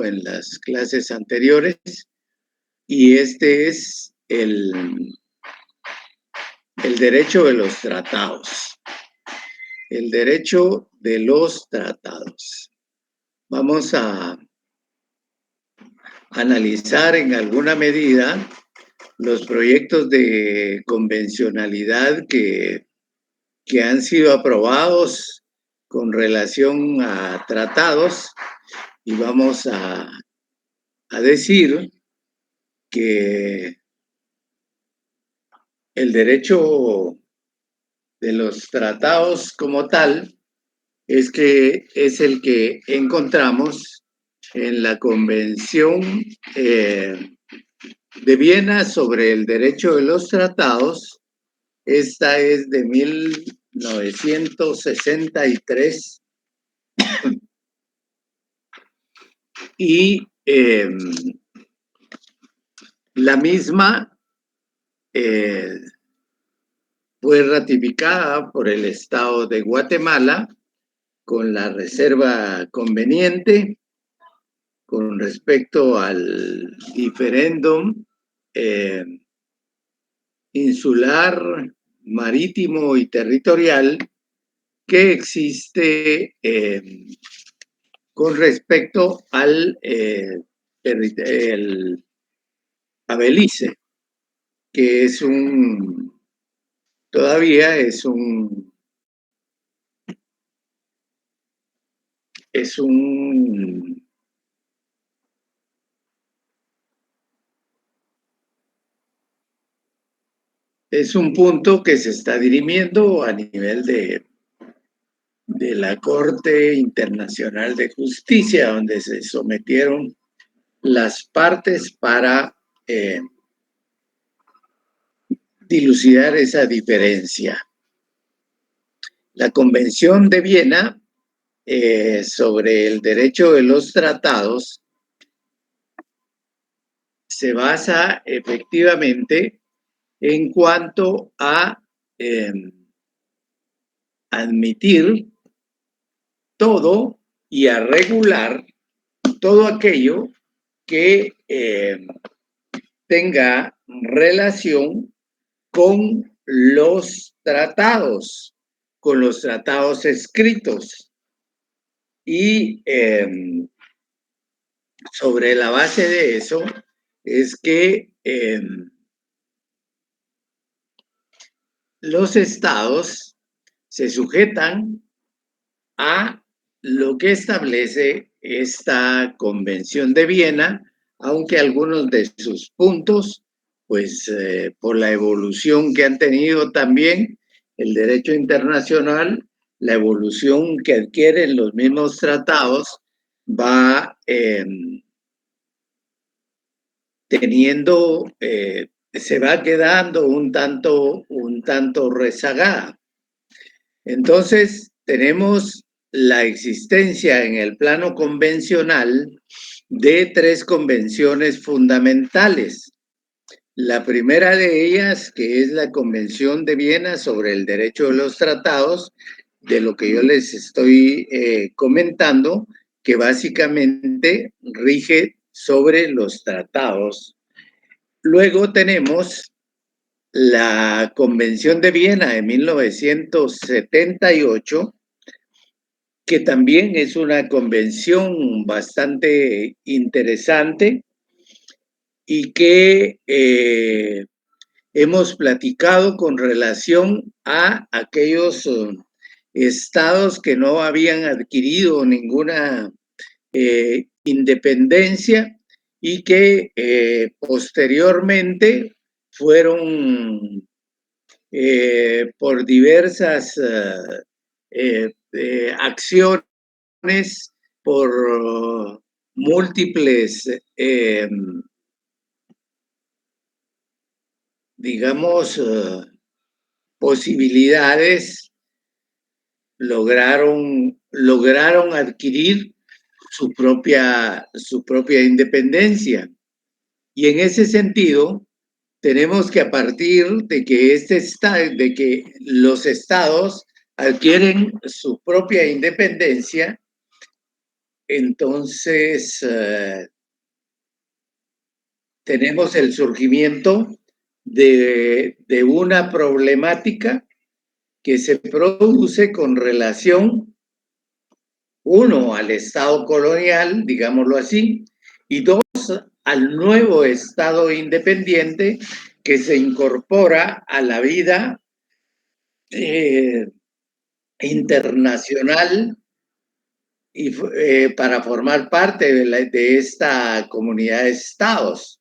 visto en las clases anteriores, y este es el derecho de los tratados. El derecho de los tratados. Vamos a analizar en alguna medida los proyectos de convencionalidad que han sido aprobados con relación a tratados, y vamos a decir que el derecho de los tratados como tal es el que encontramos en la Convención de Viena sobre el derecho de los tratados. Esta es de 1963 y la misma fue ratificada por el Estado de Guatemala con la reserva conveniente con respecto al diferéndum insular, marítimo y territorial que existe con respecto al a Belice, que es todavía es un punto que se está dirimiendo a nivel de la Corte Internacional de Justicia, donde se sometieron las partes para dilucidar esa diferencia. La Convención de Viena sobre el derecho de los tratados se basa efectivamente en cuanto a admitir todo y a regular todo aquello que tenga relación con los tratados escritos. Y sobre la base de eso es que los estados se sujetan a lo que establece esta Convención de Viena, aunque algunos de sus puntos, pues por la evolución que han tenido también el derecho internacional, la evolución que adquieren los mismos tratados, va teniendo, se va quedando un tanto rezagada. Entonces, tenemos la existencia en el plano convencional de 3 convenciones fundamentales. La primera de ellas, que es la Convención de Viena sobre el derecho de los tratados, de lo que yo les estoy comentando, que básicamente rige sobre los tratados. Luego tenemos la Convención de Viena de 1978, que también es una convención bastante interesante y que hemos platicado con relación a aquellos estados que no habían adquirido ninguna independencia y que posteriormente fueron por diversas acciones, por múltiples, digamos, posibilidades, lograron adquirir su propia independencia. Y en ese sentido, tenemos que, a partir de que los estados adquieren su propia independencia, entonces tenemos el surgimiento de una problemática que se produce con relación, uno, al Estado colonial, digámoslo así, y dos, al nuevo Estado independiente que se incorpora a la vida internacional y para formar parte de esta comunidad de estados.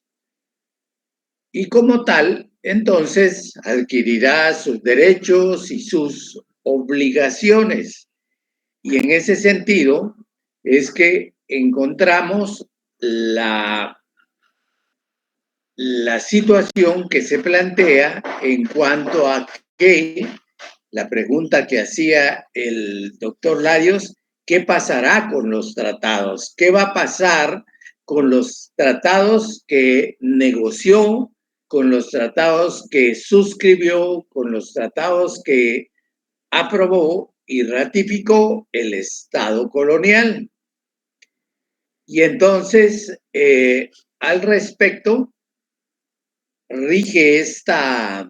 Y como tal, entonces adquirirá sus derechos y sus obligaciones. Y en ese sentido es que encontramos la situación que se plantea en cuanto a que la pregunta que hacía el doctor Larios, ¿qué pasará con los tratados? ¿Qué va a pasar con los tratados que negoció, con los tratados que suscribió, con los tratados que aprobó y ratificó el Estado colonial? Y entonces, al respecto, rige esta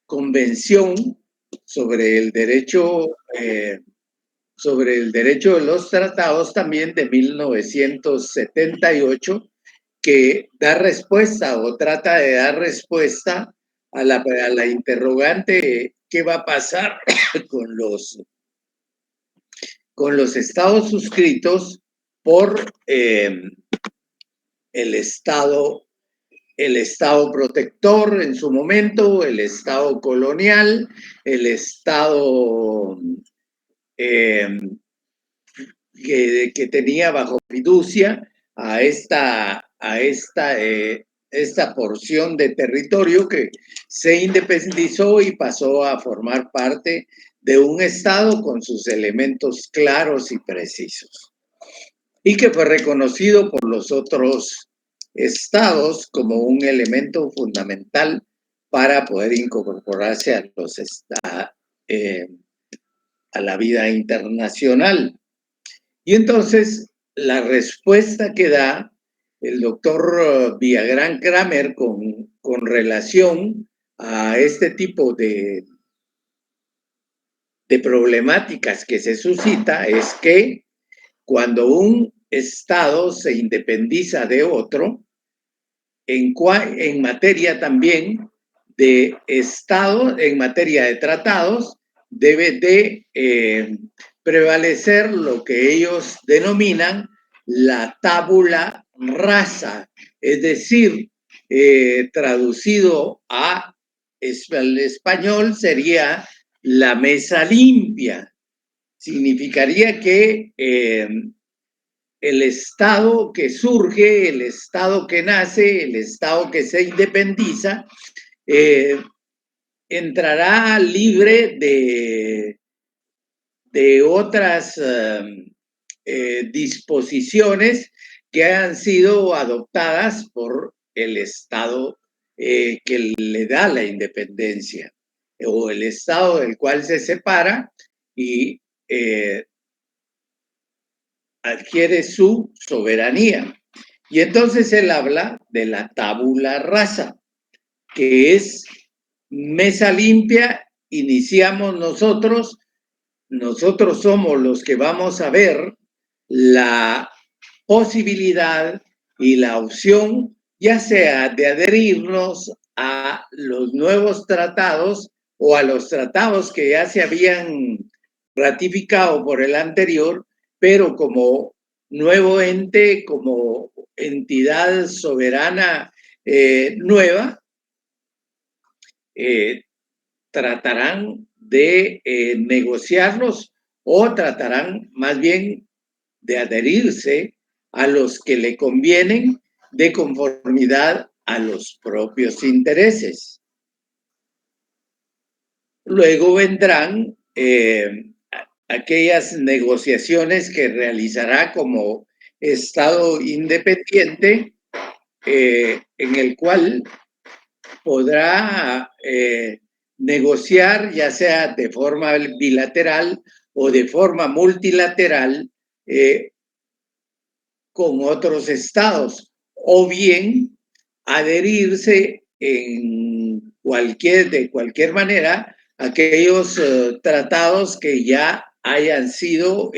convención sobre el derecho de los tratados también de 1978, que da respuesta o trata de dar respuesta a la interrogante qué va a pasar con los estados suscritos por el Estado protector en su momento, el Estado colonial, el Estado que tenía bajo fiducia a esta porción de territorio que se independizó y pasó a formar parte de un Estado con sus elementos claros y precisos, y que fue reconocido por los otros estados como un elemento fundamental para poder incorporarse a la vida internacional. Y entonces la respuesta que da el doctor Villagrán Kramer con relación a este tipo de problemáticas que se suscita es que cuando un Estado se independiza de otro, en materia también de Estado, en materia de tratados, debe de prevalecer lo que ellos denominan la tabula rasa, es decir, traducido al español sería la mesa limpia. Significaría que el Estado que surge, el Estado que nace, el Estado que se independiza, entrará libre de otras disposiciones que han sido adoptadas por el Estado que le da la independencia, o el Estado del cual se separa y adquiere su soberanía. Y entonces él habla de la tabula rasa, que es mesa limpia. Iniciamos nosotros somos los que vamos a ver la posibilidad y la opción, ya sea de adherirnos a los nuevos tratados o a los tratados que ya se habían ratificado por el anterior, pero como nuevo ente, como entidad soberana nueva, tratarán de negociarlos o tratarán más bien de adherirse a los que le convienen de conformidad a los propios intereses. Luego vendrán aquellas negociaciones que realizará como Estado independiente, en el cual podrá negociar, ya sea de forma bilateral o de forma multilateral con otros estados, o bien adherirse de cualquier manera a aquellos tratados que ya hayan sido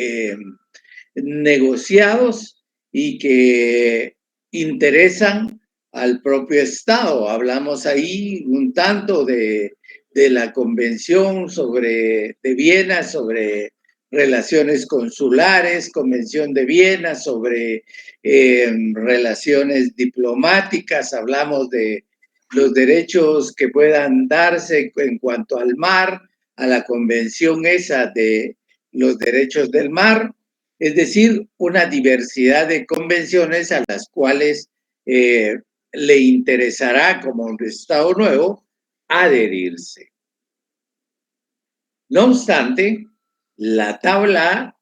negociados y que interesan al propio Estado. Hablamos ahí un tanto de la Convención de Viena sobre relaciones consulares, Convención de Viena sobre relaciones diplomáticas, hablamos de los derechos que puedan darse en cuanto al mar, a la convención esa de los derechos del mar, es decir, una diversidad de convenciones a las cuales le interesará como un Estado nuevo adherirse. No obstante, la tabla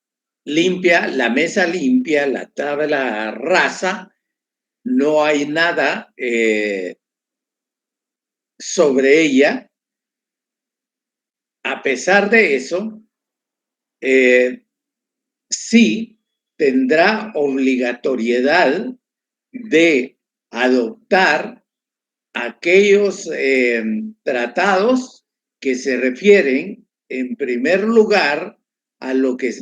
limpia, la mesa limpia, la tabla rasa, no hay nada sobre ella. A pesar de eso, sí tendrá obligatoriedad de adoptar aquellos tratados que se refieren, en primer lugar, a lo que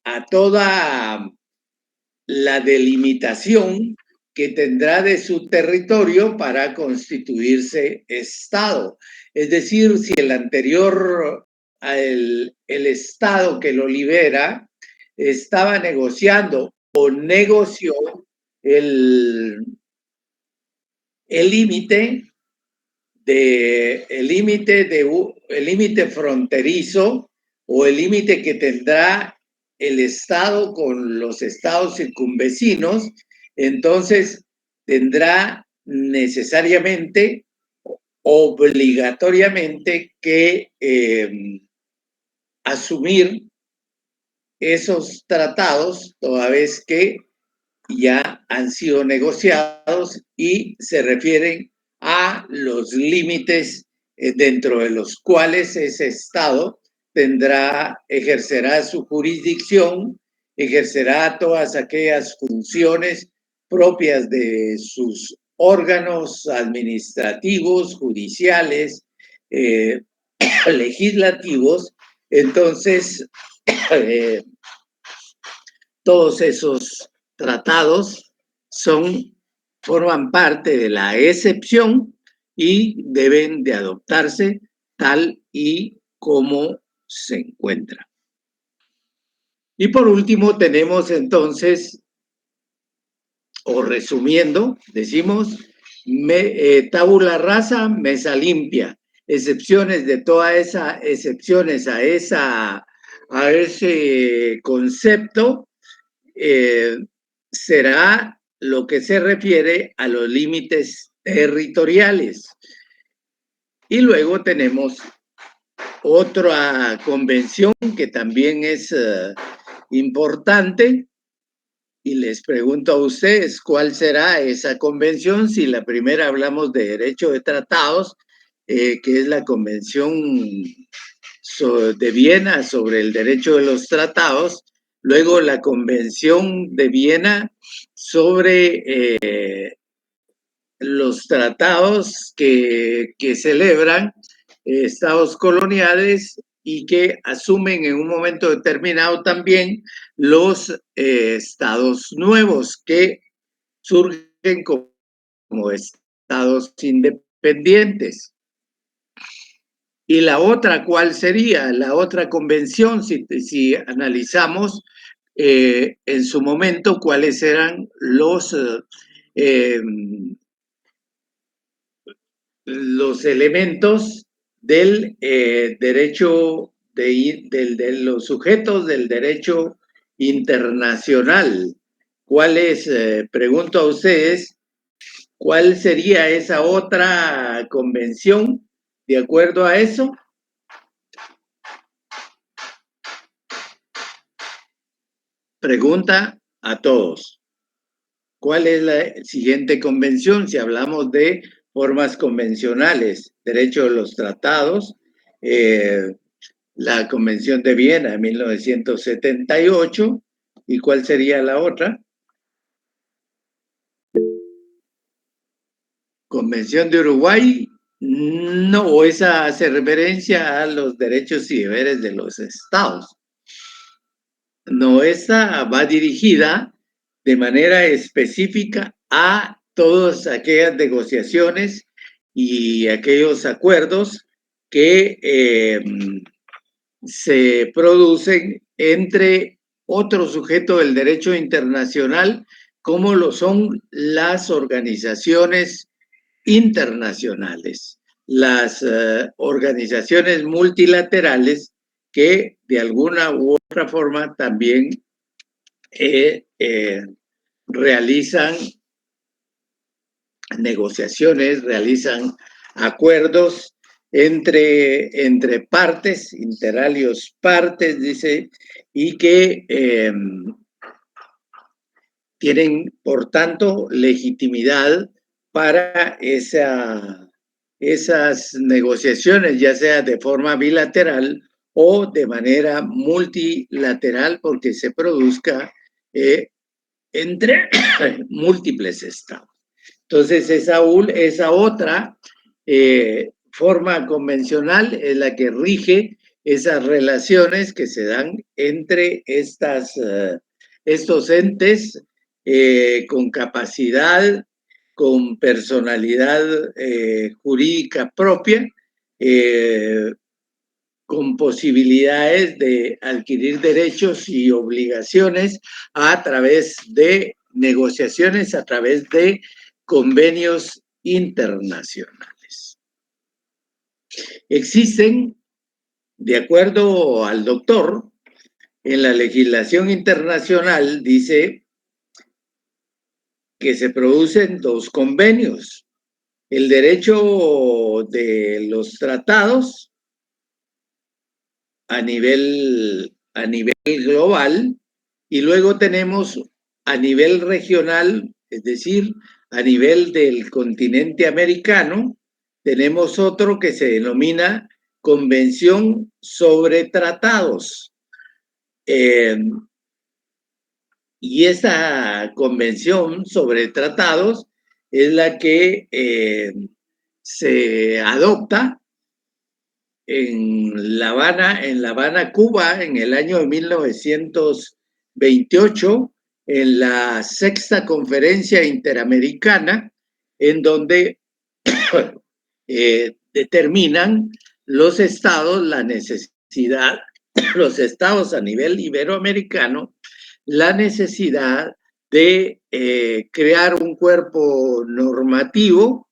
a toda la delimitación que tendrá de su territorio para constituirse Estado. Es decir, si el anterior, el Estado que lo libera, estaba negociando o negoció el límite el límite fronterizo o el límite que tendrá el Estado con los estados circunvecinos, entonces tendrá necesariamente, obligatoriamente que asumir esos tratados, toda vez que ya han sido negociados y se refieren a los límites dentro de los cuales ese Estado ejercerá su jurisdicción, ejercerá todas aquellas funciones propias de sus órganos administrativos, judiciales, legislativos. Entonces, todos esos tratados forman parte de la excepción y deben de adoptarse tal y como se encuentra. Y por último tenemos entonces, o resumiendo, decimos, tabula rasa, mesa limpia, excepciones de todas esas excepciones a ese concepto, será lo que se refiere a los límites territoriales. Y luego tenemos otra convención que también es importante, y les pregunto a ustedes cuál será esa convención. Si la primera hablamos de derecho de tratados, que es la Convención de Viena sobre el derecho de los tratados, luego la Convención de Viena sobre los tratados que celebran estados coloniales y que asumen en un momento determinado también los estados nuevos que surgen como estados independientes. Y la otra, ¿cuál sería? La otra convención, si analizamos en su momento cuáles eran los elementos del derecho, de los sujetos del derecho internacional. Pregunto a ustedes, ¿cuál sería esa otra convención de acuerdo a eso? Pregunta a todos. ¿Cuál es la siguiente convención? Si hablamos de formas convencionales, derecho de los tratados, la Convención de Viena de 1978. ¿Y cuál sería la otra? Convención de Uruguay. No, esa hace referencia a los derechos y deberes de los estados. No, esa va dirigida de manera específica a todas aquellas negociaciones y aquellos acuerdos que se producen entre otro sujeto del derecho internacional, como lo son las organizaciones internacionales, las organizaciones multilaterales que de alguna u otra forma también realizan negociaciones, realizan acuerdos entre partes, interalios partes, dice, y que tienen, por tanto, legitimidad para esas negociaciones, ya sea de forma bilateral o de manera multilateral, porque se produzca entre múltiples estados. Entonces, esa otra forma convencional es la que rige esas relaciones que se dan entre estos entes con capacidad, con personalidad jurídica propia, con posibilidades de adquirir derechos y obligaciones a través de negociaciones, a través de convenios internacionales. Existen, de acuerdo al doctor, en la legislación internacional dice que se producen dos convenios: el derecho de los tratados a nivel global, y luego tenemos a nivel regional, es decir, a nivel del continente americano, tenemos otro que se denomina Convención sobre Tratados. Y esa Convención sobre Tratados es la que se adopta en La Habana, Cuba, en el año de 1928, en la sexta conferencia interamericana, en donde determinan los estados la necesidad, los estados a nivel iberoamericano, la necesidad de crear un cuerpo normativo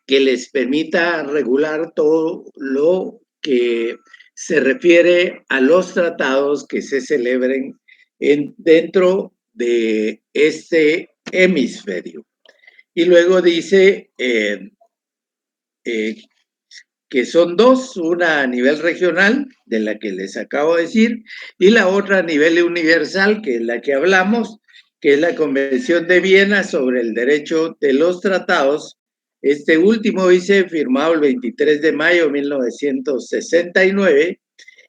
que les permita regular todo lo que se refiere a los tratados que se celebren dentro de este hemisferio. Y luego dice que son dos, una a nivel regional, de la que les acabo de decir, y la otra a nivel universal, que es la que hablamos, que es la Convención de Viena sobre el derecho de los tratados. Este último dice firmado el 23 de mayo de 1969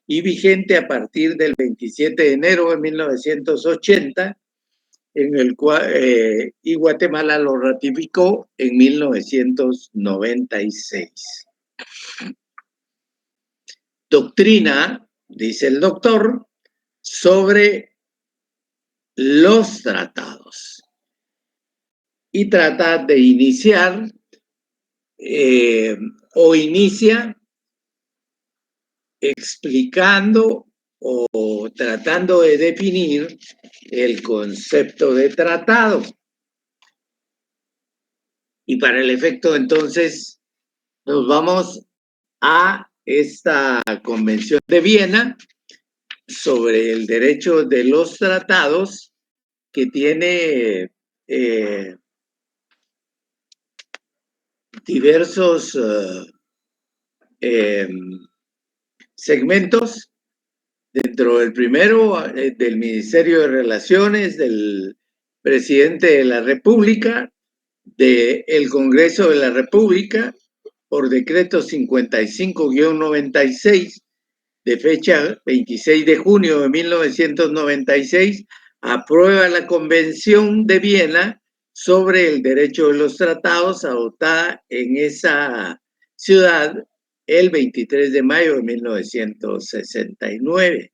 y vigente a partir del 27 de enero de 1980, en el cual, y Guatemala lo ratificó en 1996. Doctrina, dice el doctor, sobre los tratados. Y trata de iniciar o inicia explicando o tratando de definir el concepto de tratado. Y para el efecto, entonces, nos vamos a esta Convención de Viena sobre el derecho de los tratados, que tiene diversos segmentos. Dentro del primero, del Ministerio de Relaciones, del Presidente de la República, del Congreso de la República, por decreto 55-96 de fecha 26 de junio de 1996, aprueba la Convención de Viena sobre el derecho de los tratados, adoptada en esa ciudad el 23 de mayo de 1969.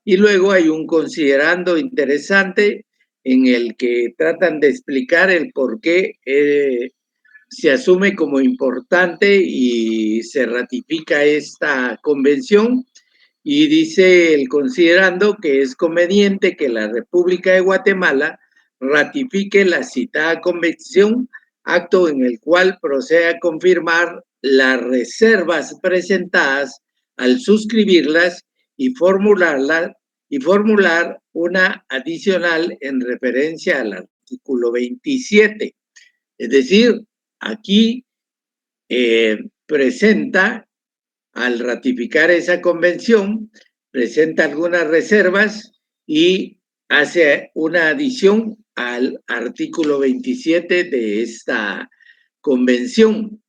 Y luego hay un considerando interesante en el que tratan de explicar el por qué se asume como importante y se ratifica esta convención, y dice el considerando que es conveniente que la República de Guatemala ratifique la citada convención, acto en el cual procede a confirmar las reservas presentadas al suscribirlas y formular una adicional en referencia al artículo 27. Es decir, aquí presenta, al ratificar esa convención, presenta algunas reservas y hace una adición al artículo 27 de esta convención.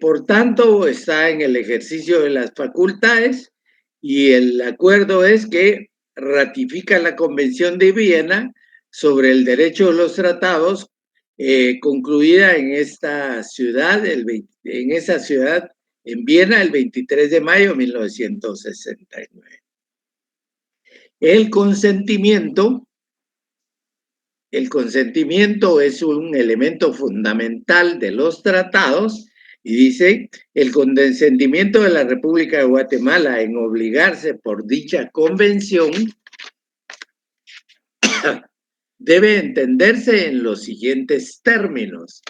Por tanto, está en el ejercicio de las facultades, y el acuerdo es que ratifica la Convención de Viena sobre el derecho de los tratados, concluida en esta ciudad, en Viena, el 23 de mayo de 1969. El consentimiento es un elemento fundamental de los tratados, y dice: el consentimiento de la República de Guatemala en obligarse por dicha convención debe entenderse en los siguientes términos.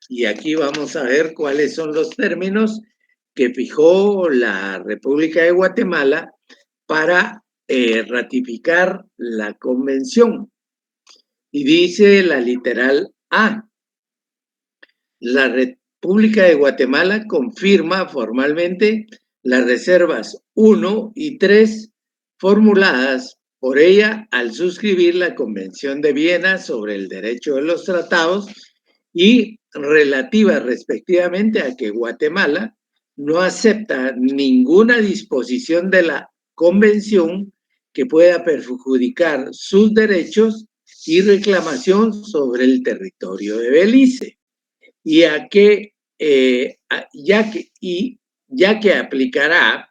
Y aquí vamos a ver cuáles son los términos que fijó la República de Guatemala para ratificar la convención. Y dice la literal A: la República de Guatemala confirma formalmente las reservas 1 y 3 formuladas por ella al suscribir la Convención de Viena sobre el derecho de los tratados, y relativas respectivamente a que Guatemala no acepta ninguna disposición de la Convención que pueda perjudicar sus derechos y reclamación sobre el territorio de Belice, y ya que aplicará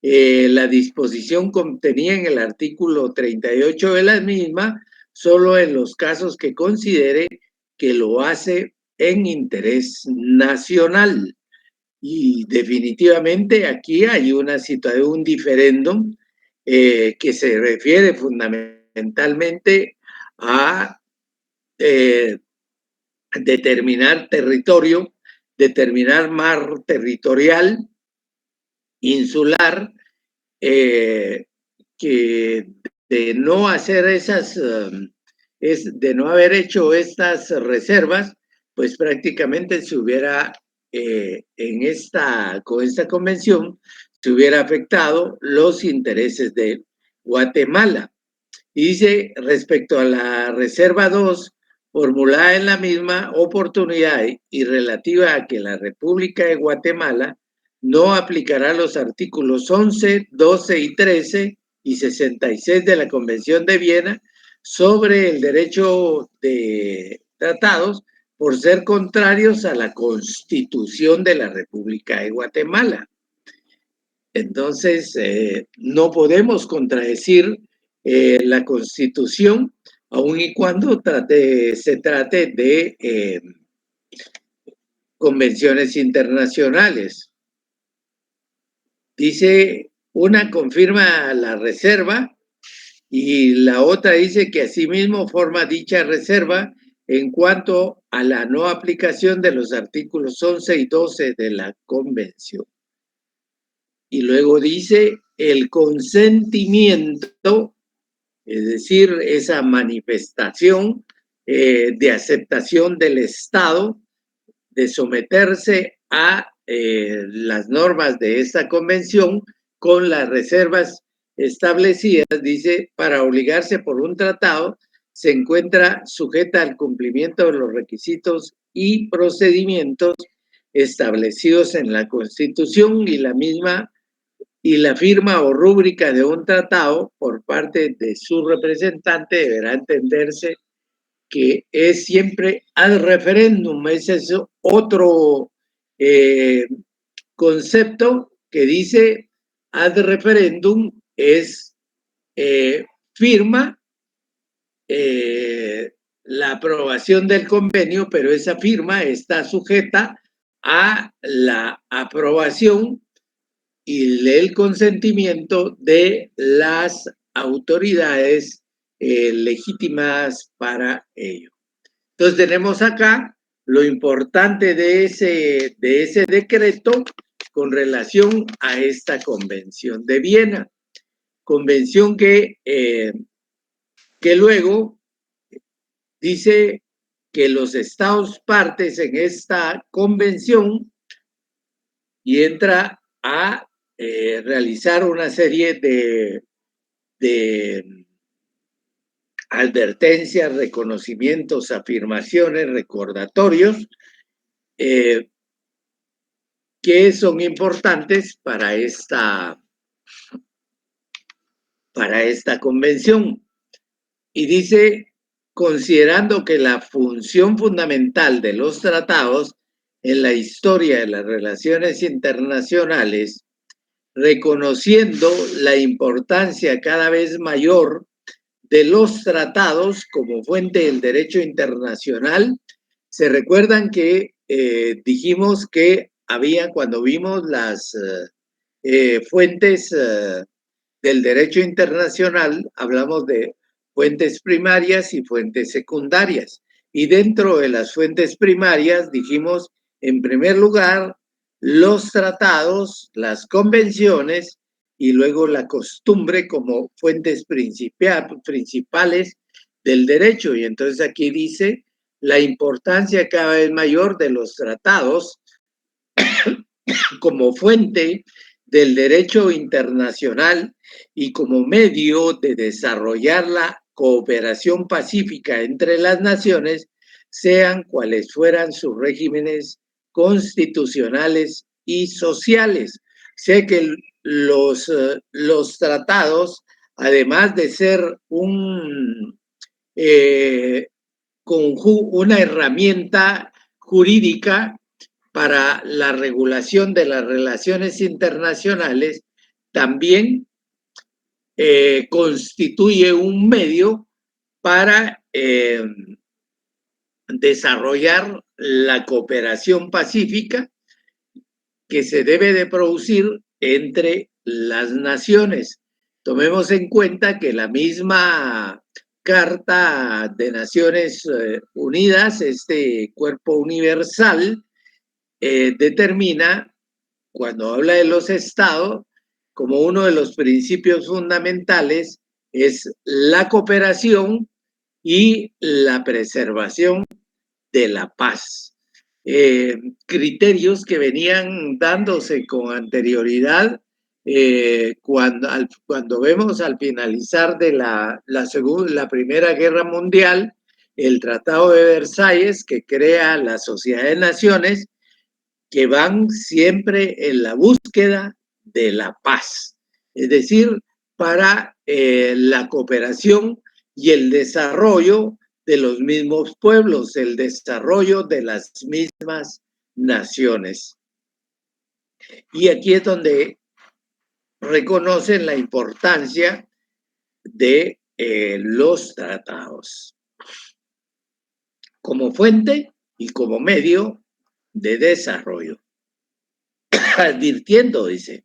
la disposición contenida en el artículo 38 de la misma, solo en los casos que considere que lo hace en interés nacional. Y definitivamente aquí hay una situación, un diferéndum, que se refiere fundamentalmente a determinar territorio, determinar mar territorial, insular, que de no hacer de no haber hecho estas reservas, pues prácticamente se hubiera, con esta convención, se hubiera afectado los intereses de Guatemala. Y dice, respecto a la reserva 2, formulada en la misma oportunidad y relativa a que la República de Guatemala no aplicará los artículos 11, 12 y 13 y 66 de la Convención de Viena sobre el derecho de tratados, por ser contrarios a la Constitución de la República de Guatemala. Entonces, no podemos contradecir la Constitución, aun y cuando se trate de convenciones internacionales. Dice, una confirma la reserva y la otra dice que asimismo forma dicha reserva en cuanto a la no aplicación de los artículos 11 y 12 de la Convención. Y luego dice, el consentimiento, es decir, esa manifestación de aceptación del Estado de someterse a las normas de esta convención con las reservas establecidas, dice, para obligarse por un tratado, se encuentra sujeta al cumplimiento de los requisitos y procedimientos establecidos en la Constitución, y la misma y la firma o rúbrica de un tratado por parte de su representante deberá entenderse que es siempre ad referéndum. Ese es otro concepto que dice ad referéndum, es firma la aprobación del convenio, pero esa firma está sujeta a la aprobación y el consentimiento de las autoridades legítimas para ello. Entonces tenemos acá lo importante de ese decreto con relación a esta Convención de Viena. Convención que luego dice que los estados partes en esta convención y entra a realizar una serie de advertencias, reconocimientos, afirmaciones, recordatorios, que son importantes para esta convención. Y dice, considerando que la función fundamental de los tratados en la historia de las relaciones internacionales, reconociendo la importancia cada vez mayor de los tratados como fuente del derecho internacional. Se recuerdan que dijimos que había, cuando vimos las fuentes del derecho internacional, hablamos de fuentes primarias y fuentes secundarias. Y dentro de las fuentes primarias dijimos, en primer lugar, los tratados, las convenciones y luego la costumbre como fuentes principales del derecho. Y entonces aquí dice la importancia cada vez mayor de los tratados como fuente del derecho internacional y como medio de desarrollar la cooperación pacífica entre las naciones, sean cuales fueran sus regímenes constitucionales y sociales. Sé que los tratados, además de ser una herramienta jurídica para la regulación de las relaciones internacionales, también constituye un medio para desarrollar la cooperación pacífica que se debe de producir entre las naciones. Tomemos en cuenta que la misma Carta de Naciones Unidas, este cuerpo universal, determina, cuando habla de los estados, como uno de los principios fundamentales es la cooperación y la preservación de la paz. Criterios que venían dándose con anterioridad cuando vemos al finalizar de la Primera Guerra Mundial el Tratado de Versalles, que crea la Sociedad de Naciones, que van siempre en la búsqueda de la paz, es decir, para la cooperación y el desarrollo de los mismos pueblos, el desarrollo de las mismas naciones. Y aquí es donde reconocen la importancia de los tratados como fuente y como medio de desarrollo. Advirtiendo, dice,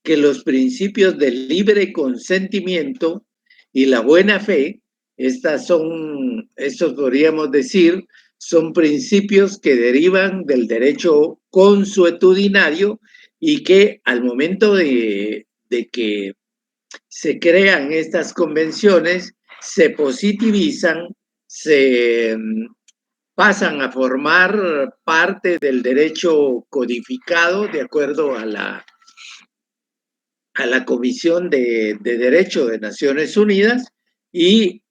que los principios del libre consentimiento y la buena fe, estos podríamos decir, son principios que derivan del derecho consuetudinario y que al momento de que se crean estas convenciones, se positivizan, se pasan a formar parte del derecho codificado de acuerdo a la Comisión de Derecho de Naciones Unidas y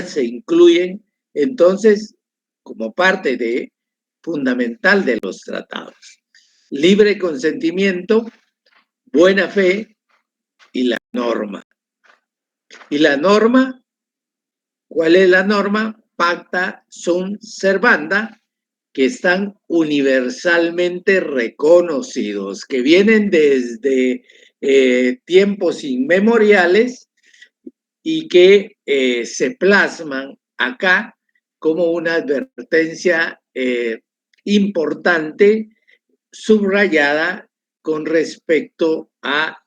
se incluyen entonces como parte fundamental de los tratados. Libre consentimiento, buena fe norma. ¿Y la norma? ¿Cuál es la norma? Pacta sunt servanda, que están universalmente reconocidos, que vienen desde tiempos inmemoriales y que se plasman acá como una advertencia importante, subrayada con respecto a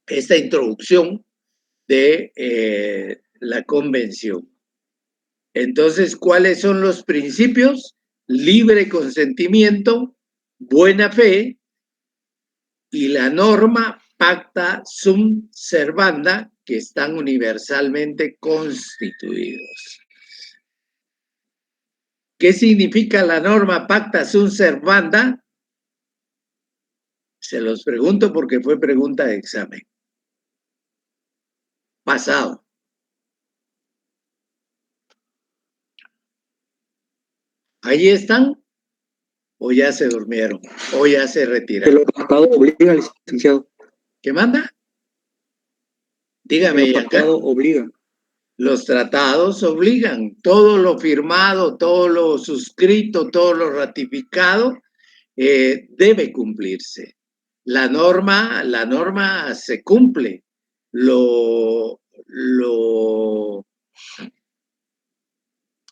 esta introducción de la convención. Entonces, ¿cuáles son los principios? Libre consentimiento, buena fe y la norma pacta sunt servanda, que están universalmente constituidos. ¿Qué significa la norma pacta sunt servanda? Se los pregunto porque fue pregunta de examen pasado. ¿Allí están? ¿O ya se durmieron? ¿O ya se retiraron? El tratado obliga, licenciado. ¿Qué manda? Dígame, El tratado obliga. Los tratados obligan. Todo lo firmado, todo lo suscrito, todo lo ratificado debe cumplirse. La norma se cumple. Lo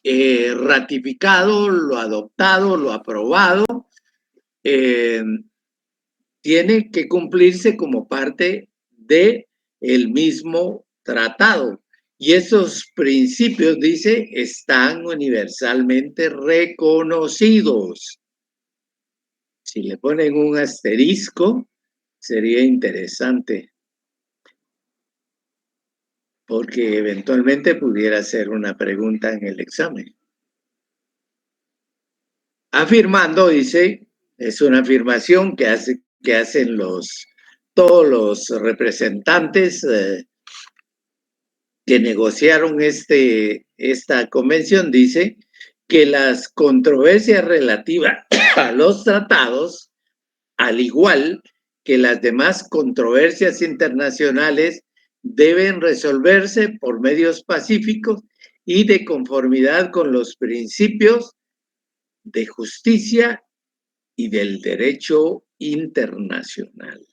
ratificado, lo adoptado, lo aprobado, tiene que cumplirse como parte de el mismo tratado. Y esos principios, dice, están universalmente reconocidos. Si le ponen un asterisco, sería interesante, porque eventualmente pudiera ser una pregunta en el examen. Afirmando, dice, es una afirmación que hacen todos los representantes que negociaron esta convención, dice que las controversias relativas a los tratados, al igual que las demás controversias internacionales, deben resolverse por medios pacíficos y de conformidad con los principios de justicia y del derecho internacional.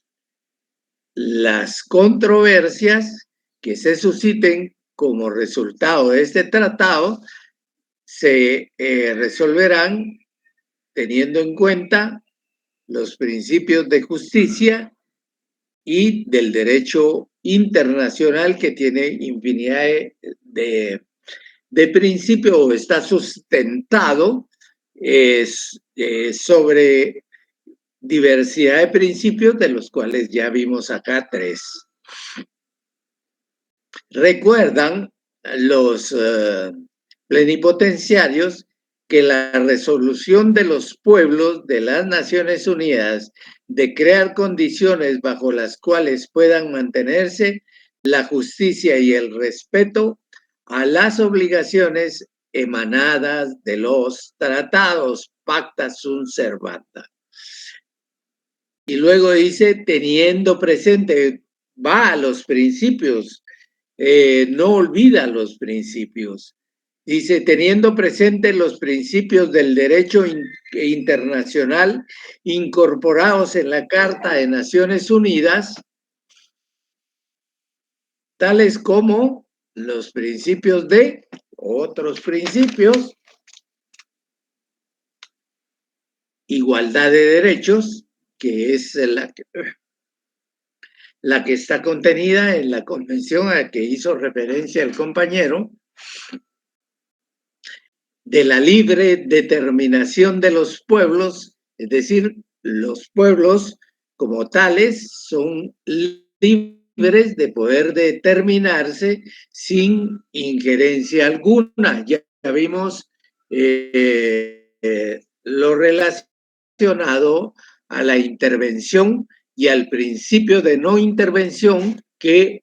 Las controversias que se susciten como resultado de este tratado se resolverán teniendo en cuenta los principios de justicia y del derecho internacional, que tiene infinidad de principios, o está sustentado sobre diversidad de principios, de los cuales ya vimos acá 3. Recuerdan los plenipotenciarios que la resolución de los pueblos de las Naciones Unidas de crear condiciones bajo las cuales puedan mantenerse la justicia y el respeto a las obligaciones emanadas de los tratados, pacta sunt servanda. Y luego dice, teniendo presente, va a los principios, no olvida los principios. Dice, teniendo presente los principios del derecho internacional incorporados en la Carta de Naciones Unidas, tales como los principios de otros principios, igualdad de derechos, que es la que está contenida en la convención a la que hizo referencia el compañero, de la libre determinación de los pueblos, es decir, los pueblos como tales son libres de poder determinarse sin injerencia alguna. Ya vimos lo relacionado a la intervención y al principio de no intervención, que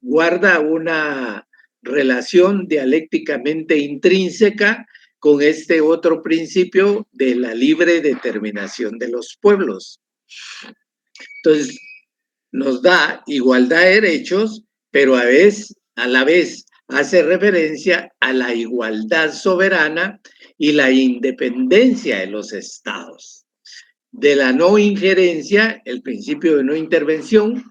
guarda una relación dialécticamente intrínseca con este otro principio de la libre determinación de los pueblos. Entonces, nos da igualdad de derechos, pero a la vez hace referencia a la igualdad soberana y la independencia de los estados, de la no injerencia, el principio de no intervención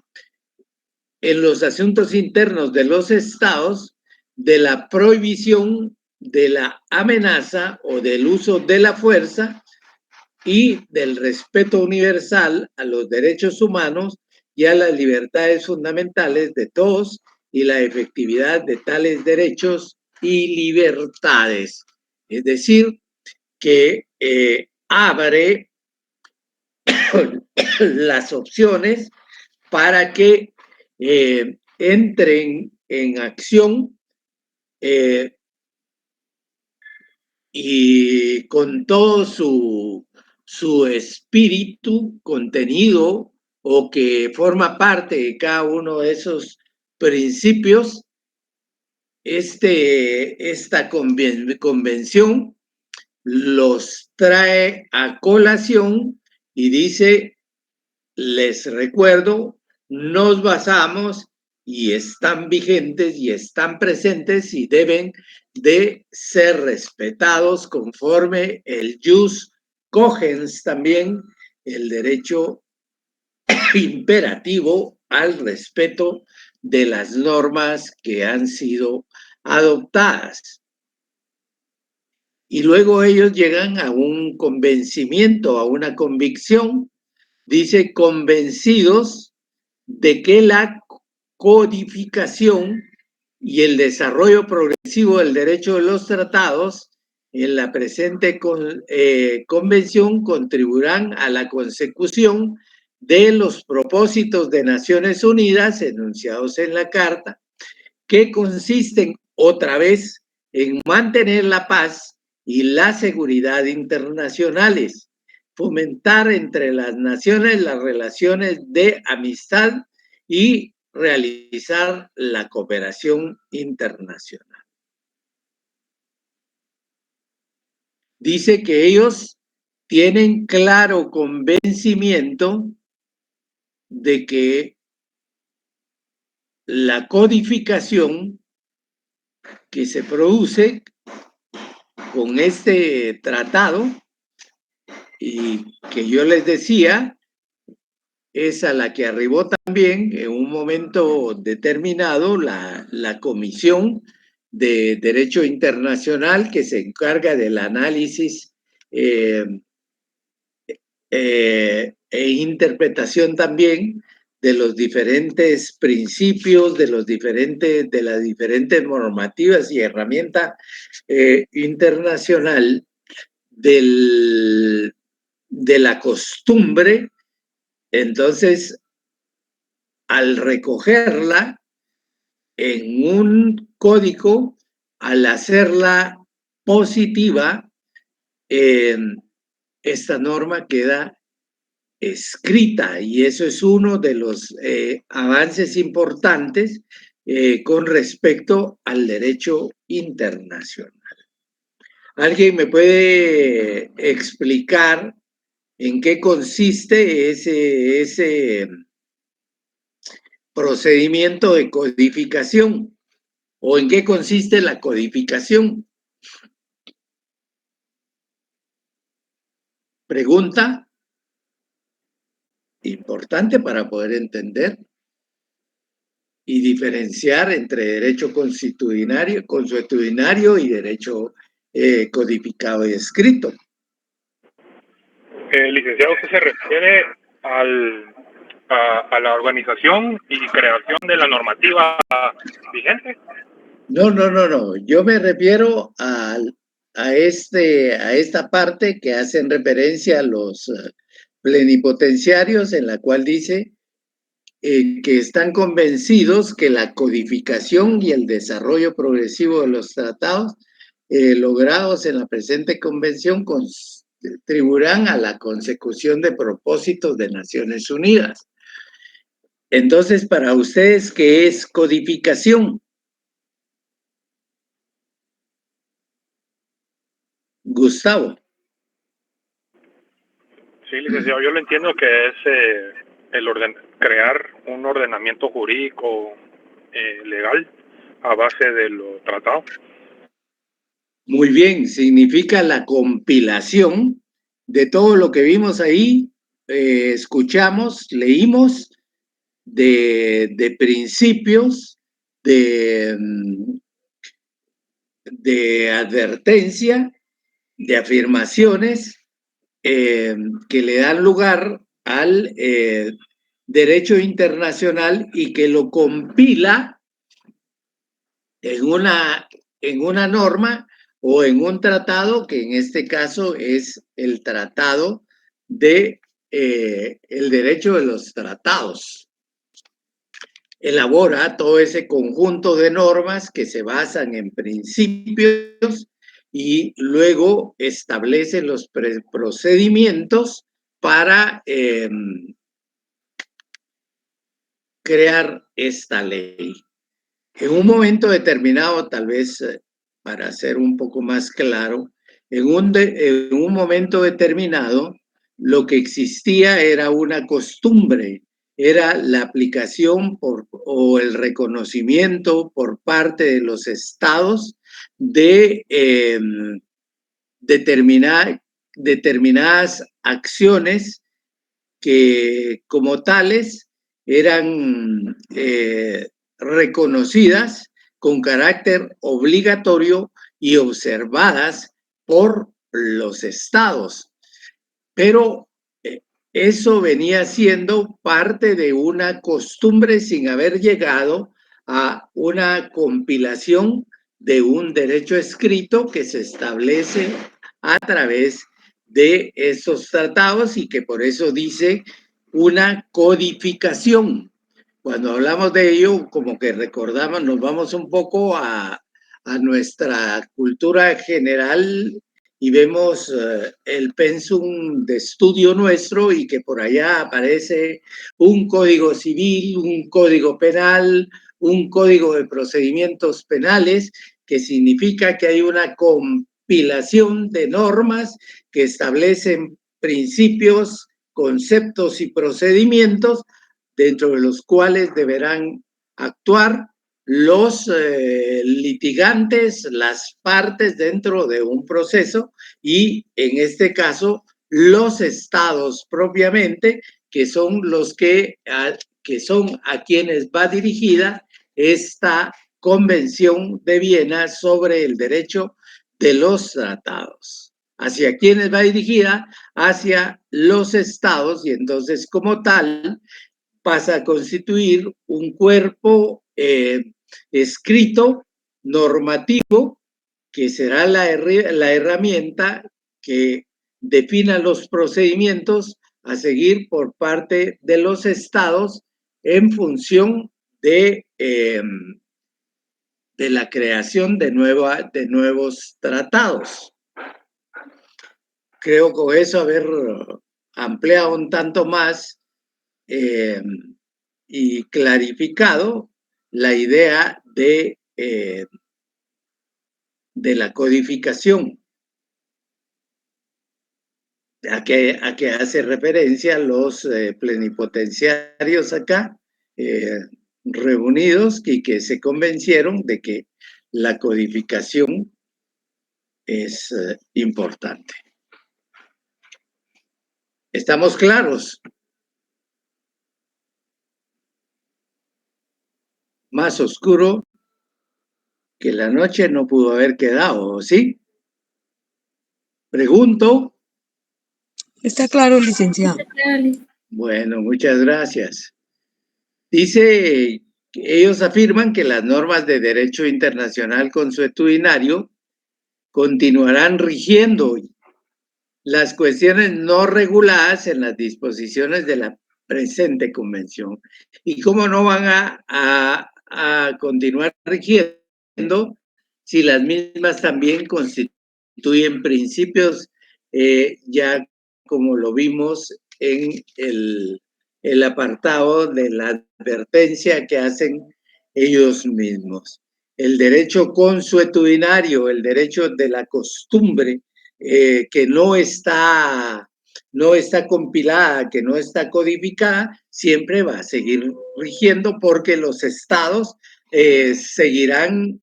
en los asuntos internos de los estados, de la prohibición de la amenaza o del uso de la fuerza y del respeto universal a los derechos humanos y a las libertades fundamentales de todos y la efectividad de tales derechos y libertades. Es decir, que abre las opciones para que entren en acción y con todo su espíritu contenido o que forma parte de cada uno de esos principios, esta convención los trae a colación y dice, les recuerdo, nos basamos y están vigentes y están presentes y deben de ser respetados conforme el jus cogens también, el derecho imperativo al respeto de las normas que han sido adoptadas. Y luego ellos llegan a un convencimiento, a una convicción. Dice, convencidos de que la codificación y el desarrollo progresivo del derecho de los tratados en la presente convención contribuirán a la consecución de los propósitos de Naciones Unidas enunciados en la Carta, que consisten otra vez en mantener la paz y la seguridad internacionales, fomentar entre las naciones las relaciones de amistad y realizar la cooperación internacional. Dice que ellos tienen claro convencimiento de que la codificación que se produce con este tratado y que yo les decía, es a la que arribó también en un momento determinado la Comisión de Derecho Internacional que se encarga del análisis e interpretación también de los diferentes principios, de las diferentes normativas y herramientas internacional de la costumbre. Entonces, al recogerla en un código, al hacerla positiva, esta norma queda escrita y eso es uno de los avances importantes con respecto al derecho internacional. ¿Alguien me puede explicar en qué consiste ese procedimiento de codificación o en qué consiste la codificación? Pregunta importante para poder entender y diferenciar entre derecho consuetudinario y derecho codificado y escrito. Licenciado, ¿usted se refiere a la organización y creación de la normativa vigente? No. Yo me refiero a esta parte que hacen referencia a los plenipotenciarios, en la cual dice que están convencidos que la codificación y el desarrollo progresivo de los tratados logrados en la presente convención contribuirán a la consecución de propósitos de Naciones Unidas. Entonces, para ustedes, ¿qué es codificación? Gustavo. Sí, licenciado, yo lo entiendo que es crear un ordenamiento jurídico legal a base de los tratados. Muy bien, significa la compilación de todo lo que vimos ahí, escuchamos, leímos, de principios, de advertencia, de afirmaciones que le dan lugar al derecho internacional y que lo compila en una norma o en un tratado, que en este caso es el tratado de el derecho de los tratados. Elabora todo ese conjunto de normas que se basan en principios y luego establece los procedimientos para crear esta ley. En un momento determinado, tal vez para ser un poco más claro, en un momento determinado, lo que existía era una costumbre, era la aplicación o el reconocimiento por parte de los estados de determinadas acciones que como tales eran reconocidas con carácter obligatorio y observadas por los estados. Pero eso venía siendo parte de una costumbre sin haber llegado a una compilación de un derecho escrito que se establece a través de esos tratados y que por eso dice una codificación. Cuando hablamos de ello, como que recordamos, nos vamos un poco a nuestra cultura general y vemos el pensum de estudio nuestro y que por allá aparece un código civil, un código penal, un código de procedimientos penales, que significa que hay una compilación de normas que establecen principios, conceptos y procedimientos dentro de los cuales deberán actuar los litigantes, las partes dentro de un proceso y en este caso los estados propiamente, que son los que son a quienes va dirigida esta Convención de Viena sobre el derecho de los tratados. ¿Hacia quiénes va dirigida? Hacia los estados y entonces como tal pasa a constituir un cuerpo escrito, normativo, que será la herramienta que defina los procedimientos a seguir por parte de los estados en función de la creación de nuevos tratados. Creo con eso haber ampliado un tanto más y clarificado la idea de la codificación, a que hace referencia los plenipotenciarios acá reunidos y que se convencieron de que la codificación es importante. ¿Estamos claros? Más oscuro que la noche no pudo haber quedado, ¿sí? Pregunto. Está claro, licenciado. Bueno, muchas gracias. Dice, ellos afirman que las normas de derecho internacional consuetudinario continuarán rigiendo las cuestiones no reguladas en las disposiciones de la presente convención. ¿Y cómo no van a continuar rigiendo si las mismas también constituyen principios ya como lo vimos en el apartado de la advertencia que hacen ellos mismos? El derecho consuetudinario, el derecho de la costumbre, que no está compilada, que no está codificada, siempre va a seguir rigiendo porque los estados seguirán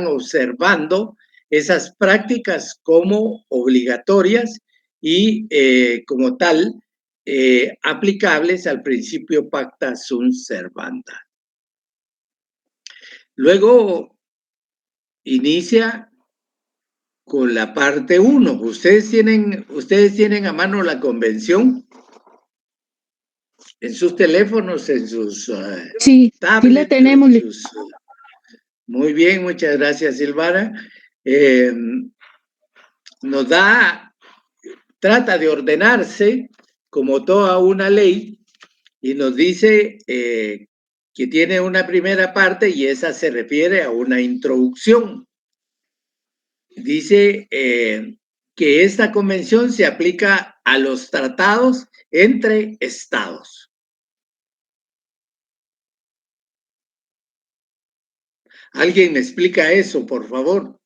observando esas prácticas como obligatorias y como tal aplicables al principio pacta sunt servanda. Luego inicia con la parte 1. Ustedes tienen a mano la convención en sus teléfonos, en sus Sí, tablets. sí la tenemos. Muy bien, muchas gracias, Silvana. Trata de ordenarse como toda una ley y nos dice que tiene una primera parte y esa se refiere a una introducción. Dice que esta convención se aplica a los tratados entre estados. ¿Alguien me explica eso, por favor?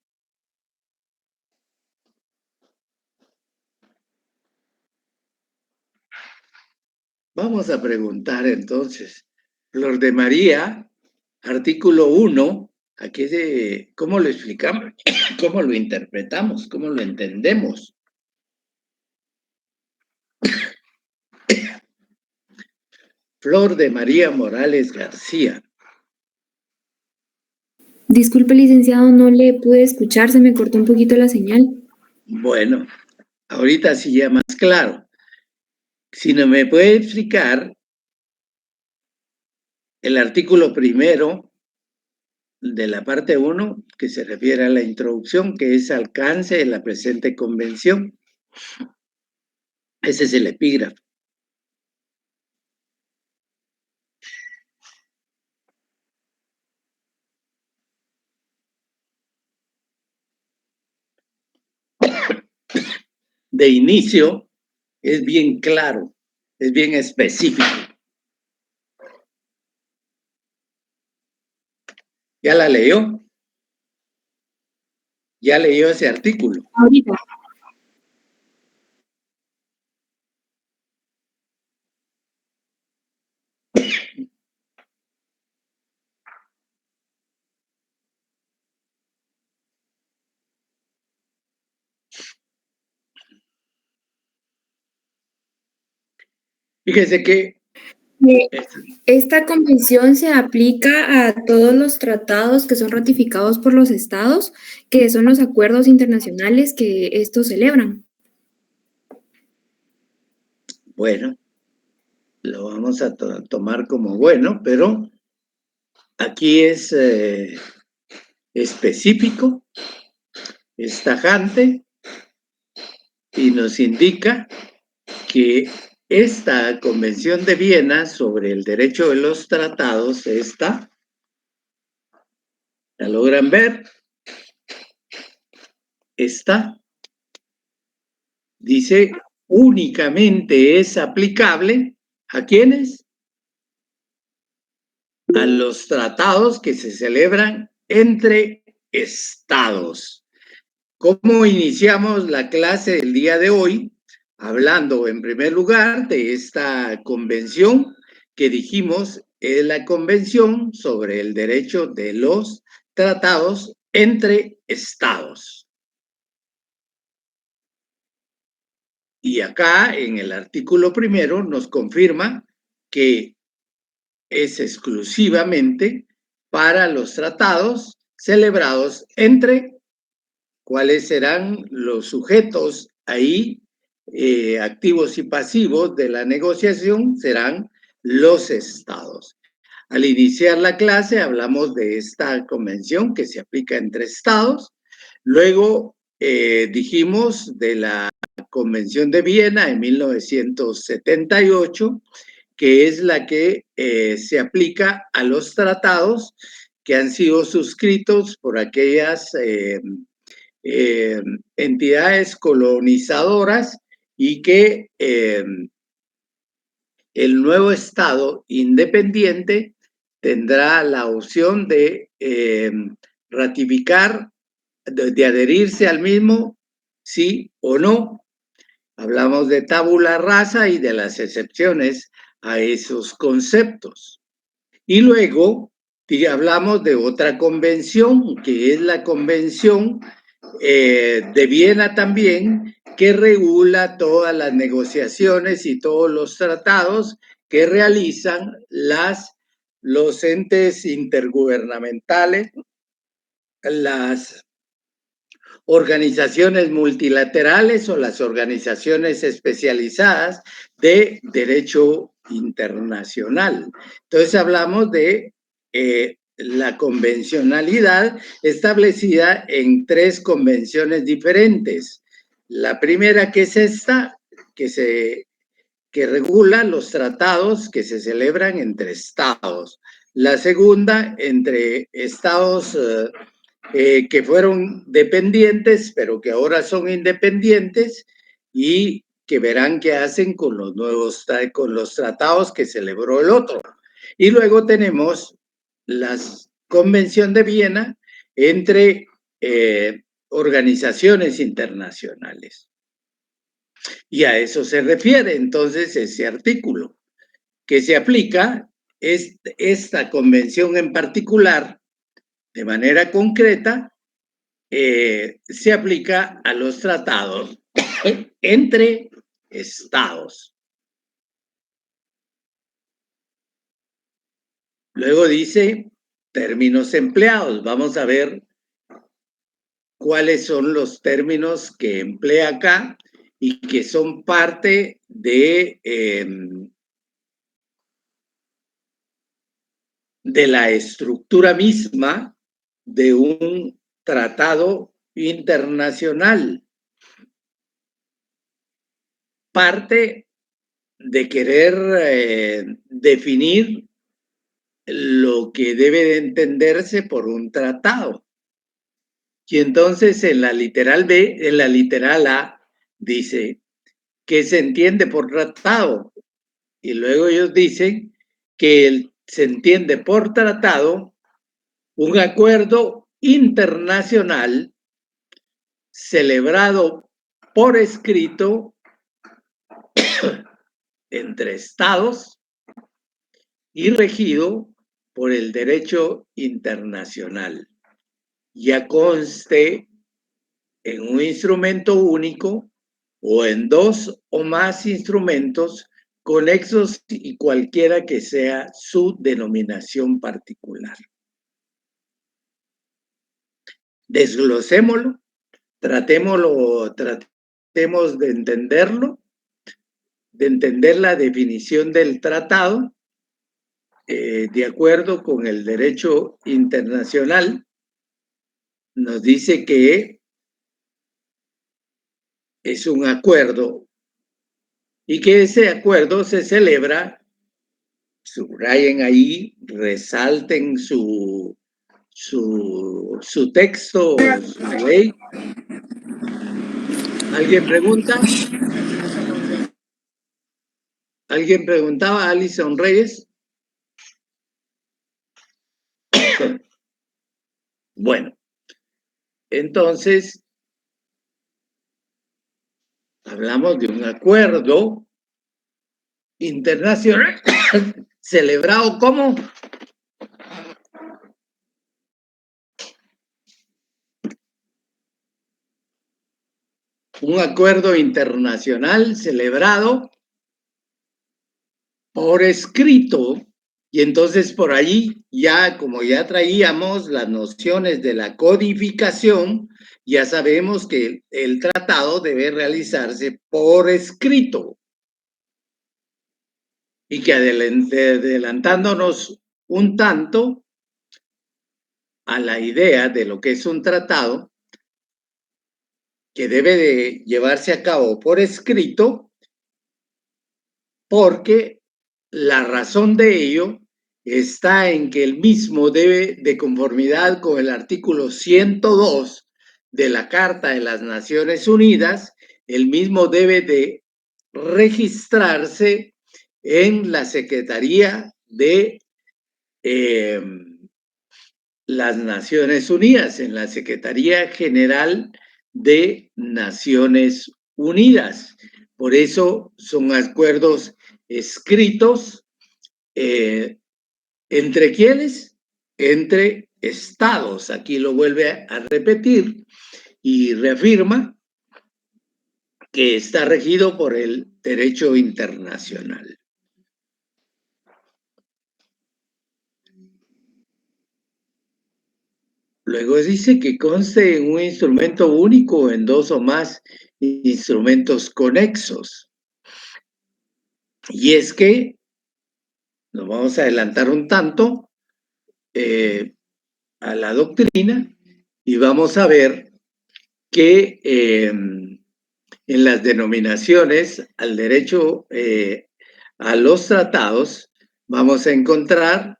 Vamos a preguntar entonces. Flor de María, artículo 1, ¿cómo lo explicamos? ¿Cómo lo interpretamos? ¿Cómo lo entendemos? Flor de María Morales García. Disculpe, licenciado, no le pude escuchar, se me cortó un poquito la señal. Bueno, ahorita sí ya más claro. Si no me puede explicar el artículo primero de la parte 1, que se refiere a la introducción, que es alcance de la presente convención. Ese es el epígrafe. De inicio es bien claro, es bien específico. ¿Ya la leyó? ¿Ya leyó ese artículo? Ahorita. Fíjese que Esta convención se aplica a todos los tratados que son ratificados por los estados, que son los acuerdos internacionales que estos celebran. bueno, lo vamos a tomar como bueno, pero aquí es específico, es tajante y nos indica que esta Convención de Viena sobre el derecho de los tratados, ¿la logran ver? Dice, únicamente es aplicable ¿a quiénes? A los tratados que se celebran entre estados. ¿Cómo iniciamos la clase del día de hoy? Hablando en primer lugar de esta convención que dijimos es la convención sobre el derecho de los tratados entre estados. Y acá en el artículo primero nos confirma que es exclusivamente para los tratados celebrados entre, ¿cuáles serán los sujetos ahí? Activos y pasivos de la negociación serán los estados. Al iniciar la clase hablamos de esta convención que se aplica entre estados. Luego dijimos de la Convención de Viena en 1978, que es la que se aplica a los tratados que han sido suscritos por aquellas entidades colonizadoras y que el nuevo Estado independiente tendrá la opción de ratificar, de adherirse al mismo sí o no. Hablamos de tabula rasa y de las excepciones a esos conceptos. Y luego hablamos de otra convención, que es la Convención de Viena también, que regula todas las negociaciones y todos los tratados que realizan los entes intergubernamentales, las organizaciones multilaterales o las organizaciones especializadas de derecho internacional. Entonces hablamos de la convencionalidad establecida en 3 convenciones diferentes. La primera, que es esta, que regula los tratados que se celebran entre estados. La segunda, entre estados que fueron dependientes, pero que ahora son independientes y que verán qué hacen con los con los tratados que celebró el otro. Y luego tenemos la Convención de Viena entre organizaciones internacionales. Y a eso se refiere entonces ese artículo, que se aplica esta convención en particular de manera concreta, se aplica a los tratados entre estados. Luego dice términos empleados. Vamos a ver cuáles son los términos que emplea acá y que son parte de la estructura misma de un tratado internacional. Parte de querer definir lo que debe de entenderse por un tratado. Y entonces en la literal B, en la literal A, dice que se entiende por tratado. Y luego ellos dicen que se entiende por tratado un acuerdo internacional celebrado por escrito entre estados y regido por el derecho internacional, ya conste en un instrumento único o en 2 o más instrumentos conexos y cualquiera que sea su denominación particular. Desglosémoslo, tratemos de entenderlo, de entender la definición del tratado de acuerdo con el derecho internacional. Nos dice que es un acuerdo y que ese acuerdo se celebra, subrayen ahí, resalten su texto, su ley. ¿Alguien pregunta? ¿Alguien preguntaba? Alison Reyes. Bueno, entonces hablamos de un acuerdo internacional celebrado como un acuerdo internacional celebrado por escrito. Y entonces por ahí ya, como ya traíamos las nociones de la codificación, ya sabemos que el tratado debe realizarse por escrito. Y que adelantándonos un tanto a la idea de lo que es un tratado, que debe de llevarse a cabo por escrito, porque la razón de ello está en que el mismo debe, de conformidad con el artículo 102 de la Carta de las Naciones Unidas, el mismo debe de registrarse en la Secretaría de las Naciones Unidas, en la Secretaría General de Naciones Unidas. Por eso son acuerdos escritos ¿entre quiénes? Entre estados. Aquí lo vuelve a repetir y reafirma que está regido por el derecho internacional. Luego dice que conste en un instrumento único o en dos o más instrumentos conexos. Y es que nos vamos a adelantar un tanto a la doctrina y vamos a ver que en las denominaciones al derecho a los tratados vamos a encontrar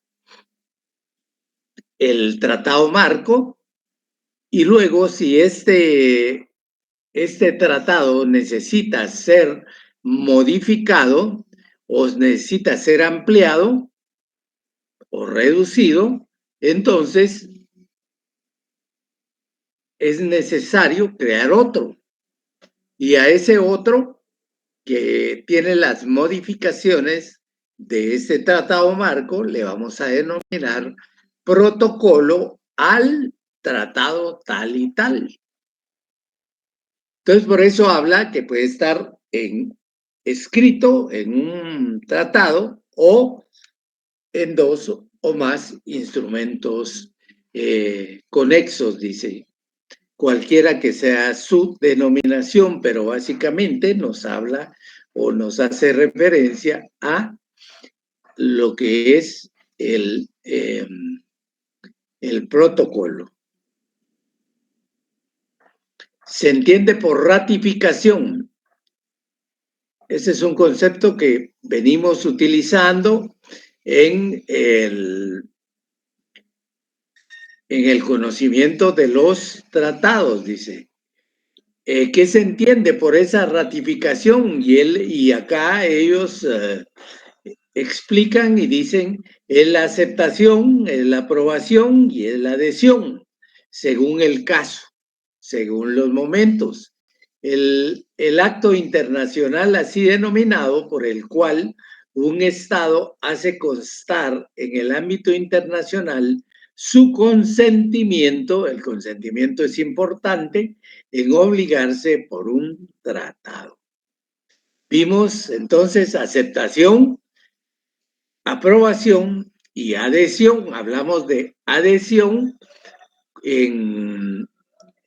el tratado marco y luego si este tratado necesita ser modificado o necesita ser ampliado o reducido, entonces es necesario crear otro. Y a ese otro que tiene las modificaciones de este tratado marco le vamos a denominar protocolo al tratado tal y tal. Entonces, por eso habla que puede estar escrito en un tratado o en dos o más instrumentos conexos, dice. Cualquiera que sea su denominación, pero básicamente nos habla o nos hace referencia a lo que es el protocolo. Se entiende por ratificación. Ese es un concepto que venimos utilizando en el conocimiento de los tratados, dice. ¿Qué se entiende por esa ratificación? Y acá ellos explican y dicen, es la aceptación, es la aprobación y es la adhesión, según el caso, según los momentos. El acto internacional así denominado por el cual un Estado hace constar en el ámbito internacional su consentimiento, el consentimiento es importante, en obligarse por un tratado. Vimos entonces aceptación, aprobación y adhesión. Hablamos de adhesión en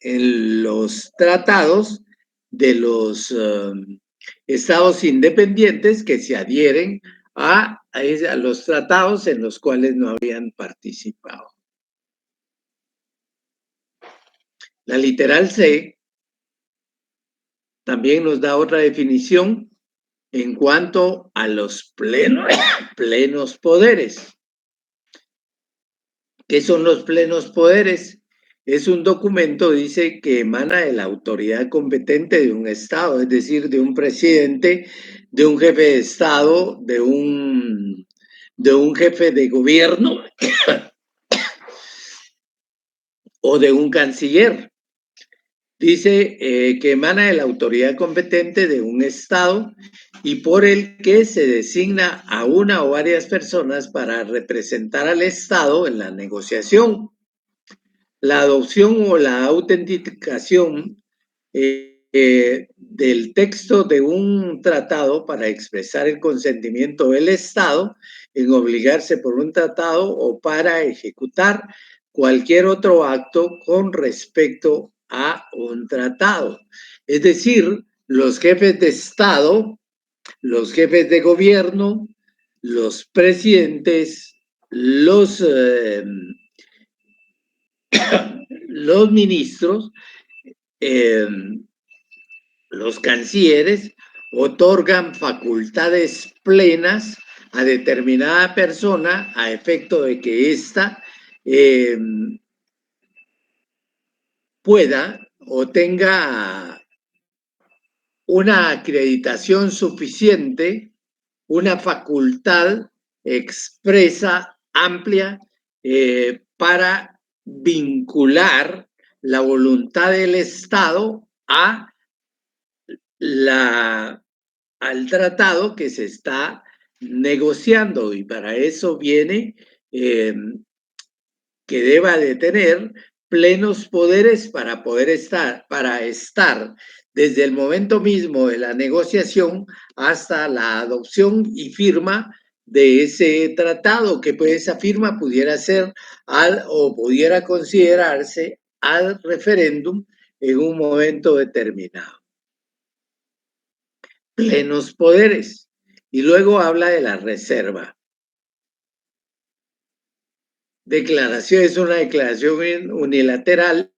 los tratados de los estados independientes que se adhieren a los tratados en los cuales no habían participado. La literal C también nos da otra definición en cuanto a los plenos poderes. ¿Qué son los plenos poderes? Es un documento, dice, que emana de la autoridad competente de un Estado, es decir, de un presidente, de un jefe de Estado, de un jefe de gobierno o de un canciller. Dice que emana de la autoridad competente de un Estado y por el que se designa a una o varias personas para representar al Estado en la negociación, la adopción o la autenticación del texto de un tratado para expresar el consentimiento del Estado en obligarse por un tratado o para ejecutar cualquier otro acto con respecto a un tratado. Es decir, los jefes de Estado, los jefes de gobierno, los presidentes, los ministros, los cancilleres otorgan facultades plenas a determinada persona a efecto de que ésta pueda o tenga una acreditación suficiente, una facultad expresa, amplia, para vincular la voluntad del Estado al tratado que se está negociando, y para eso viene que deba de tener plenos poderes para estar desde el momento mismo de la negociación hasta la adopción y firma de ese tratado, que pues esa firma pudiera ser o pudiera considerarse al referéndum en un momento determinado. Plenos poderes. Y luego habla de la reserva. Declaración es una declaración unilateral,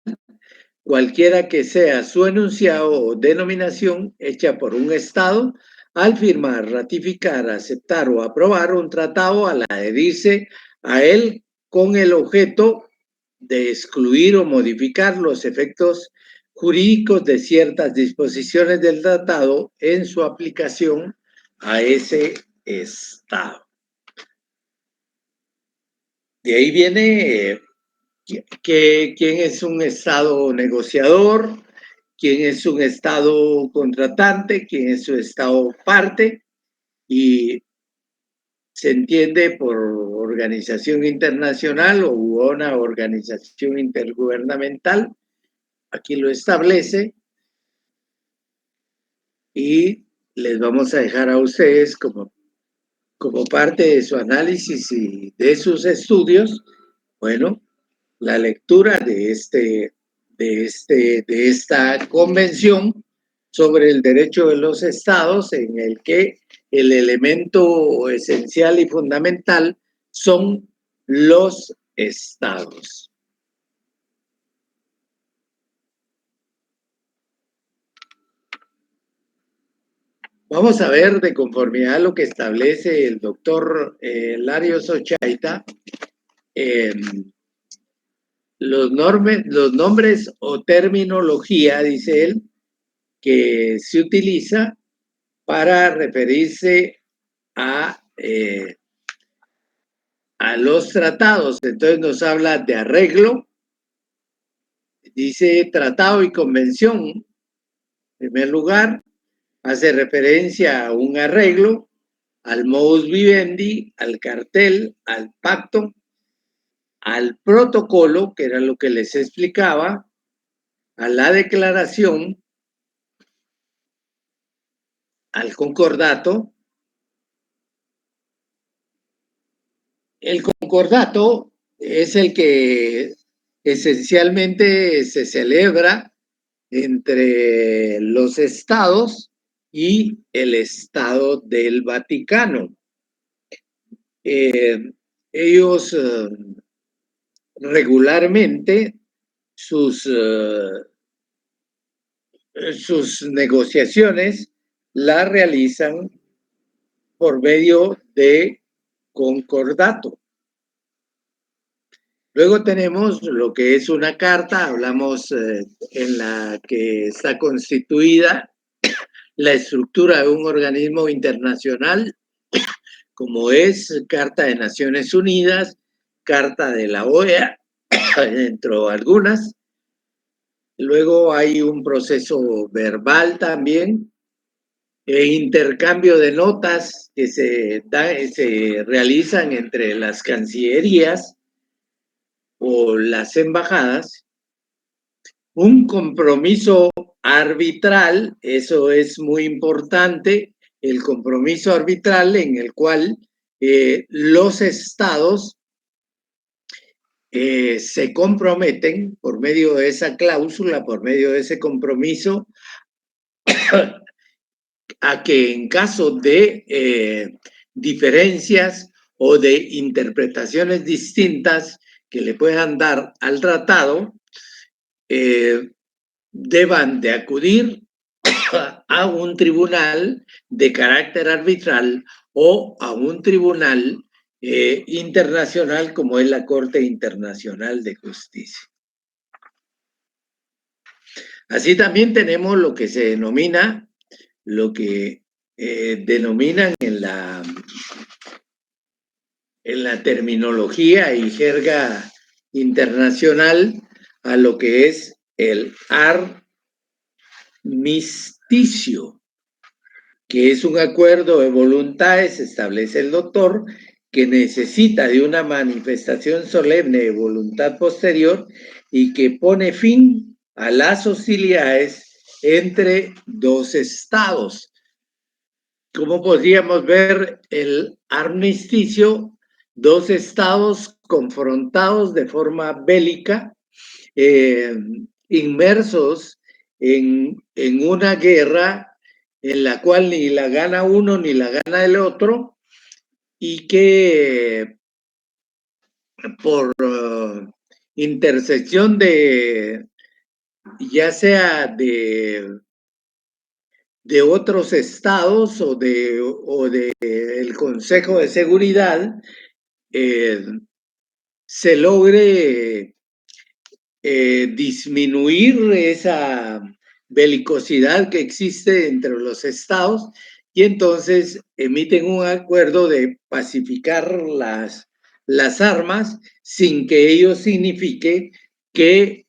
cualquiera que sea su enunciado o denominación hecha por un Estado al firmar, ratificar, aceptar o aprobar un tratado, al adherirse a él con el objeto de excluir o modificar los efectos jurídicos de ciertas disposiciones del tratado en su aplicación a ese Estado. De ahí viene quién es un Estado negociador, quién es un Estado contratante, quién es un Estado parte, y se entiende por organización internacional o una organización intergubernamental. Aquí lo establece y les vamos a dejar a ustedes como parte de su análisis y de sus estudios, bueno, la lectura de esta convención sobre el derecho de los estados, en el que el elemento esencial y fundamental son los estados. Vamos a ver, de conformidad a lo que establece el doctor Larios Ochaita, los nombres o terminología, dice él, que se utiliza para referirse a los tratados. Entonces nos habla de arreglo, dice tratado y convención. En primer lugar, hace referencia a un arreglo, al modus vivendi, al cartel, al pacto, al protocolo, que era lo que les explicaba, a la declaración, al concordato. El concordato es el que esencialmente se celebra entre los estados y el Estado del Vaticano. Ellos regularmente sus negociaciones las realizan por medio de concordato. Luego tenemos lo que es una carta, hablamos en la que está constituida la estructura de un organismo internacional, como es Carta de Naciones Unidas, Carta de la OEA, dentro de algunas. Luego hay un proceso verbal también, intercambio de notas que se realizan entre las cancillerías o las embajadas, un compromiso arbitral, eso es muy importante, el compromiso arbitral en el cual los estados se comprometen por medio de esa cláusula, por medio de ese compromiso, a que en caso de diferencias o de interpretaciones distintas que le puedan dar al tratado, deban de acudir a un tribunal de carácter arbitral o a un tribunal internacional como es la Corte Internacional de Justicia. Así también tenemos lo que se denomina, lo que denominan en la terminología y jerga internacional a lo que es el armisticio, que es un acuerdo de voluntades, establece el doctor, que necesita de una manifestación solemne de voluntad posterior y que pone fin a las hostilidades entre dos estados. ¿Cómo podríamos ver el armisticio? Dos estados confrontados de forma bélica, inmersos en una guerra en la cual ni la gana uno ni la gana el otro, y que por intersección de, ya sea de otros estados o de el Consejo de Seguridad, se logre disminuir esa belicosidad que existe entre los estados, y entonces emiten un acuerdo de pacificar las armas sin que ello signifique que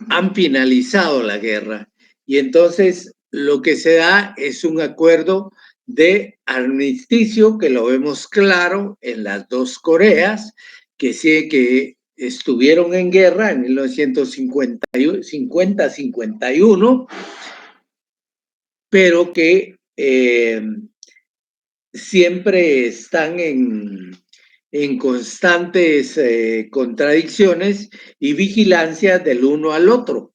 han finalizado la guerra. Y entonces lo que se da es un acuerdo de armisticio, que lo vemos claro en las dos Coreas, que estuvieron en guerra en 1950-51, pero que siempre están en constantes contradicciones y vigilancia del uno al otro,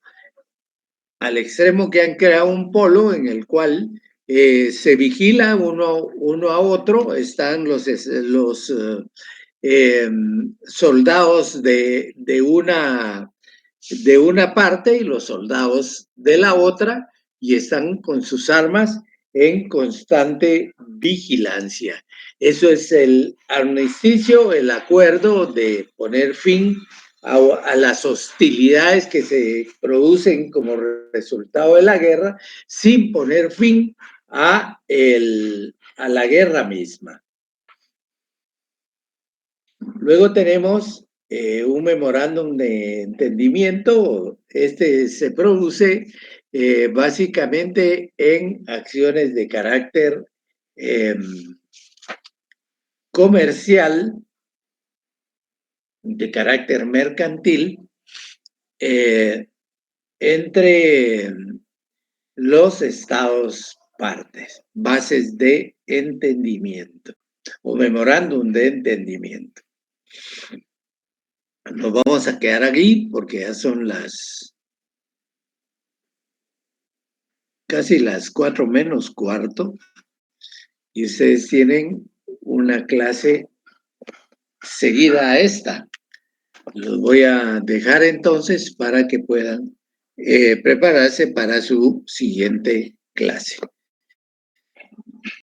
al extremo que han creado un polo en el cual se vigila uno a otro. Están los soldados de una parte y los soldados de la otra, y están con sus armas en constante vigilancia. Eso es el armisticio, el acuerdo de poner fin a las hostilidades que se producen como resultado de la guerra, sin poner fin a la guerra misma. Luego tenemos un memorándum de entendimiento. Este se produce básicamente en acciones de carácter comercial, de carácter mercantil, entre los estados partes, bases de entendimiento o memorándum de entendimiento. Nos vamos a quedar aquí porque ya son casi las 4:45 y ustedes tienen una clase seguida a esta. Los voy a dejar entonces para que puedan prepararse para su siguiente clase.